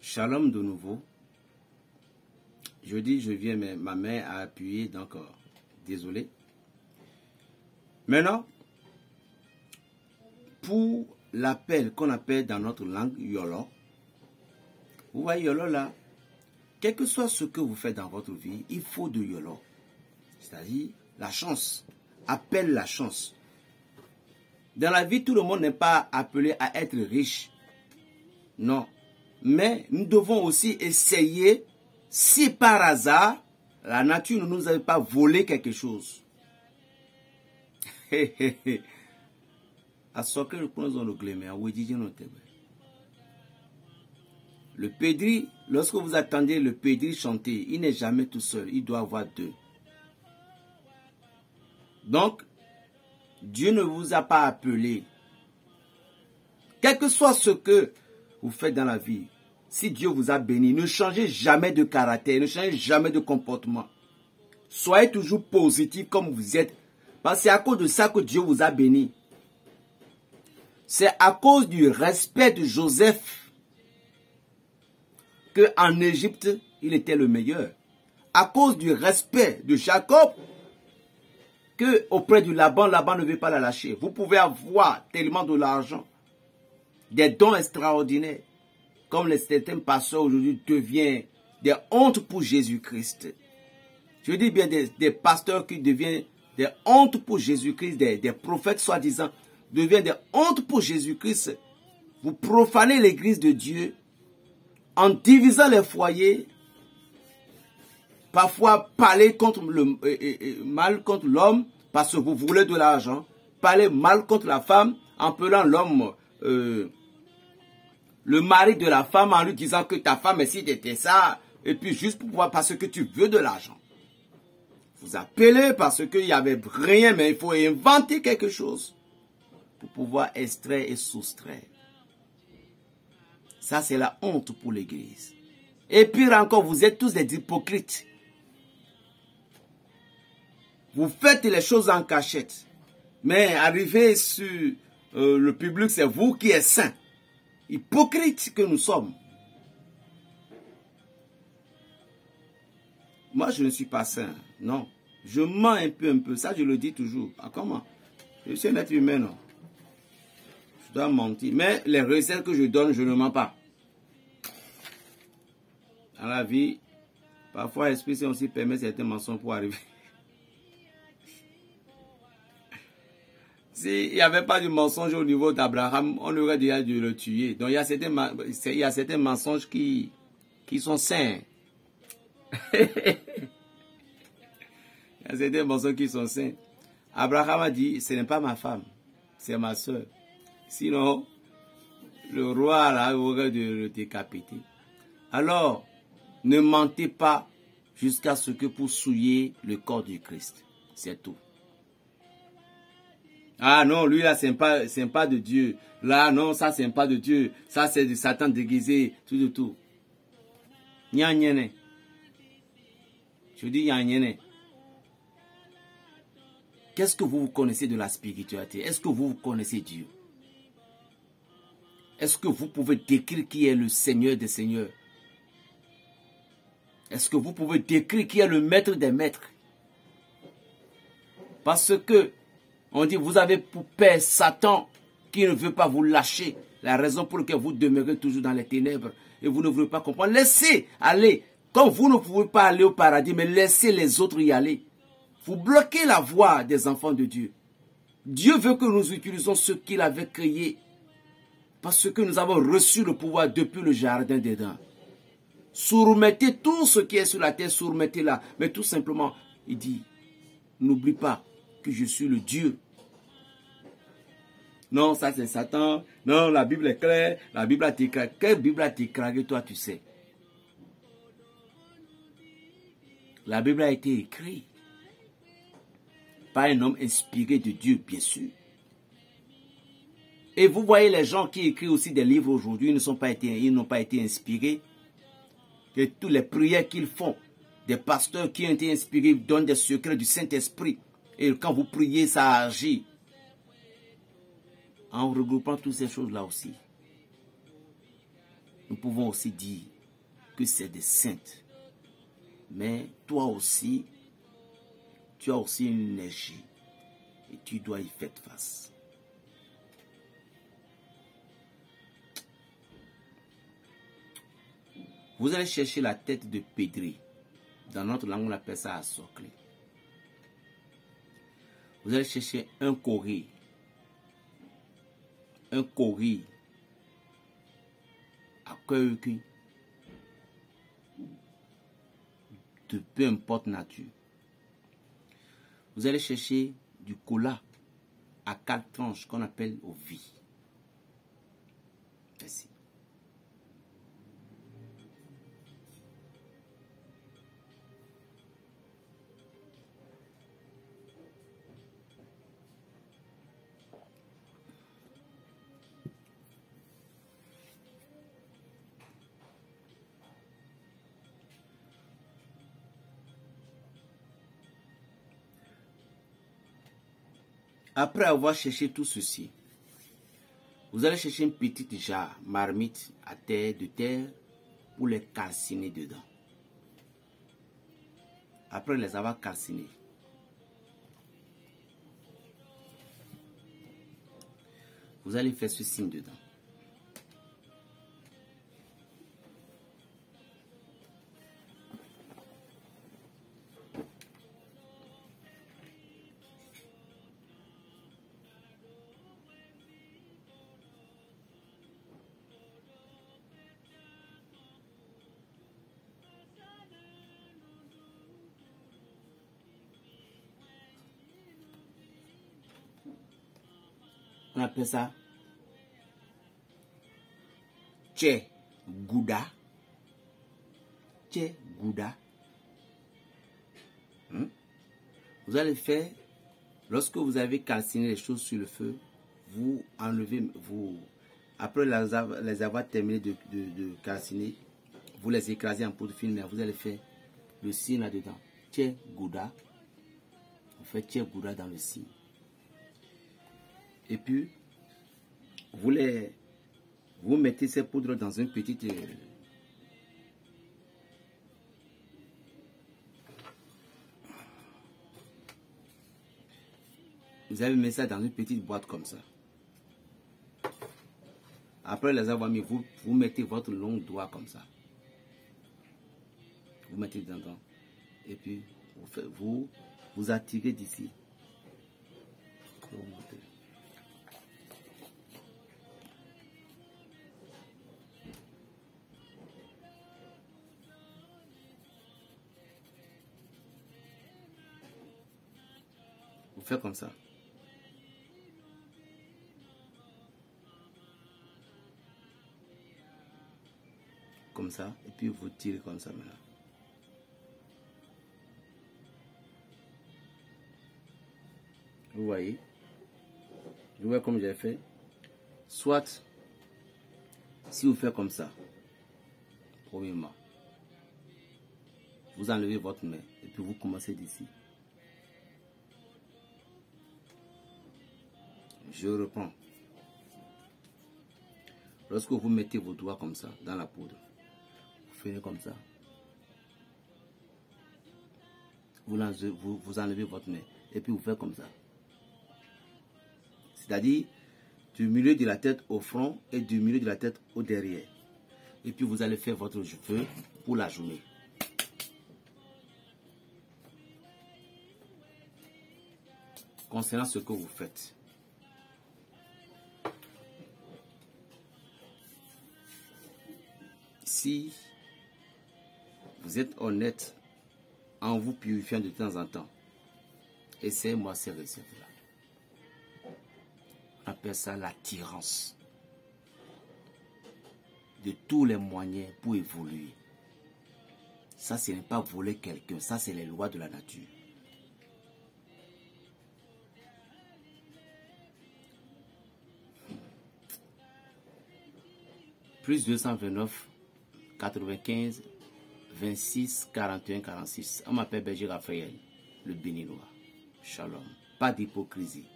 Shalom de nouveau. Je dis, je viens, mais ma main a appuyé, donc désolé. Maintenant, pour l'appel qu'on appelle dans notre langue YOLO, vous voyez YOLO là, quel que soit ce que vous faites dans votre vie, il faut de YOLO. C'est-à-dire la chance. Appelle la chance. Dans la vie, tout le monde n'est pas appelé à être riche. Non. Mais nous devons aussi essayer, si par hasard, la nature ne nous avait pas volé quelque chose. Le pédri, lorsque vous attendez le pédri chanter, il n'est jamais tout seul, il doit avoir deux. Donc, Dieu ne vous a pas appelé. Quel que soit ce que vous faites dans la vie, si Dieu vous a béni, ne changez jamais de caractère, ne changez jamais de comportement. Soyez toujours positif comme vous êtes. Parce que c'est à cause de ça que Dieu vous a béni. C'est à cause du respect de Joseph qu'en Égypte, il était le meilleur. À cause du respect de Jacob, que auprès du Laban ne veut pas la lâcher. Vous pouvez avoir tellement de l'argent, des dons extraordinaires, comme les certains pasteurs aujourd'hui deviennent des hontes pour Jésus-Christ. Je dis bien des pasteurs qui deviennent des hontes pour Jésus-Christ, des prophètes soi-disant deviennent des hontes pour Jésus-Christ. Vous profanez l'église de Dieu en divisant les foyers, parfois parler contre mal contre l'homme parce que vous voulez de l'argent, parler mal contre la femme en appelant l'homme le mari de la femme en lui disant que ta femme est si t'étais ça, et puis juste pour pouvoir, parce que tu veux de l'argent. Vous appelez parce qu'il n'y avait rien, mais il faut inventer quelque chose pour pouvoir extraire et soustraire. Ça, c'est la honte pour l'église. Et pire encore, vous êtes tous des hypocrites. Vous faites les choses en cachette. Mais arrivé sur le public, c'est vous qui êtes saints. Hypocrites que nous sommes. Moi, je ne suis pas saint. Non. Je mens un peu. Ça, je le dis toujours. Ah, comment? Je suis un être humain, non. Je dois mentir. Mais les recettes que je donne, je ne mens pas. Dans la vie, parfois, l'Esprit Saint aussi permet certains mensonges pour arriver. S'il n'y avait pas de mensonge au niveau d'Abraham, on aurait déjà dû le tuer. Donc, il y a certains mensonges qui sont sains. Il y a certains mensonges qui sont sains. Abraham a dit, ce n'est pas ma femme, c'est ma soeur. Sinon, le roi là aurait dû le décapiter. Alors, ne mentez pas jusqu'à ce que pour souiller le corps du Christ. C'est tout. Ah non, lui là, c'est pas de Dieu. Là, non, ça, c'est pas de Dieu. Ça, c'est de Satan déguisé, tout. Nyanyene. Je dis nyanyene. Qu'est-ce que vous connaissez de la spiritualité? Est-ce que vous connaissez Dieu? Est-ce que vous pouvez décrire qui est le Seigneur des Seigneurs? Est-ce que vous pouvez décrire qui est le Maître des Maîtres? Parce que on dit, vous avez pour père Satan qui ne veut pas vous lâcher. La raison pour laquelle vous demeurez toujours dans les ténèbres et vous ne voulez pas comprendre. Laissez aller. Comme vous ne pouvez pas aller au paradis, mais laissez les autres y aller. Vous bloquez la voie des enfants de Dieu. Dieu veut que nous utilisions ce qu'il avait créé. Parce que nous avons reçu le pouvoir depuis le jardin d'Éden. Soumettez tout ce qui est sur la terre, soumettez-la. Mais tout simplement, il dit, n'oublie pas que je suis le Dieu. Non, ça c'est Satan. Non, la Bible est claire. La Bible a été claire. Quelle Bible a été claire, toi tu sais? La Bible a été écrite par un homme inspiré de Dieu, bien sûr. Et vous voyez les gens qui écrivent aussi des livres aujourd'hui, ils n'ont pas été inspirés. Et toutes les prières qu'ils font, des pasteurs qui ont été inspirés donnent des secrets du Saint-Esprit. Et quand vous priez, ça agit. En regroupant toutes ces choses-là aussi, nous pouvons aussi dire que c'est des saintes. Mais toi aussi, tu as aussi une énergie et tu dois y faire face. Vous allez chercher la tête de Pédri. Dans notre langue, on appelle ça assocle. Vous allez chercher un cori. Un cori à cœur cuit. De peu importe nature. Vous allez chercher du cola à 4 tranches qu'on appelle au vie. Merci. Après avoir cherché tout ceci, vous allez chercher une petite jarre, marmite à terre de terre pour les calciner dedans. Après les avoir calcinés, vous allez faire ce signe dedans. On appelle ça Tché Gouda. Tché Gouda. Vous allez faire, lorsque vous avez calciné les choses sur le feu, vous enlevez, après les avoir terminé de calciner, vous les écrasez en poudre fine, mais vous allez faire le signe là-dedans. Tché Gouda. Vous faites Tché Gouda dans le signe. Et puis, vous mettez ces poudres dans une petite... vous avez mis ça dans une petite boîte comme ça. Après les avoir mis, vous mettez votre long doigt comme ça. Vous mettez dedans. Et puis, vous attirez d'ici. Vous montez. Vous faites comme ça. Comme ça. Et puis vous tirez comme ça maintenant. Vous voyez. Vous voyez comme j'ai fait. Soit, si vous faites comme ça, premièrement, vous enlevez votre main et puis vous commencez d'ici. Je reprends. Lorsque vous mettez vos doigts comme ça dans la poudre, vous faites comme ça. Vous enlevez votre main et puis vous faites comme ça. C'est-à-dire du milieu de la tête au front et du milieu de la tête au derrière. Et puis vous allez faire votre cheveu pour la journée. Concernant ce que vous faites, si vous êtes honnête en vous purifiant de temps en temps, essayez-moi ces recettes-là. On appelle ça l'attirance de tous les moyens pour évoluer. Ça, ce n'est pas voler quelqu'un, ça, c'est les lois de la nature. Plus 229 95 26 41 46. On m'appelle Berger Raphaël, le béninois. Shalom. Pas d'hypocrisie.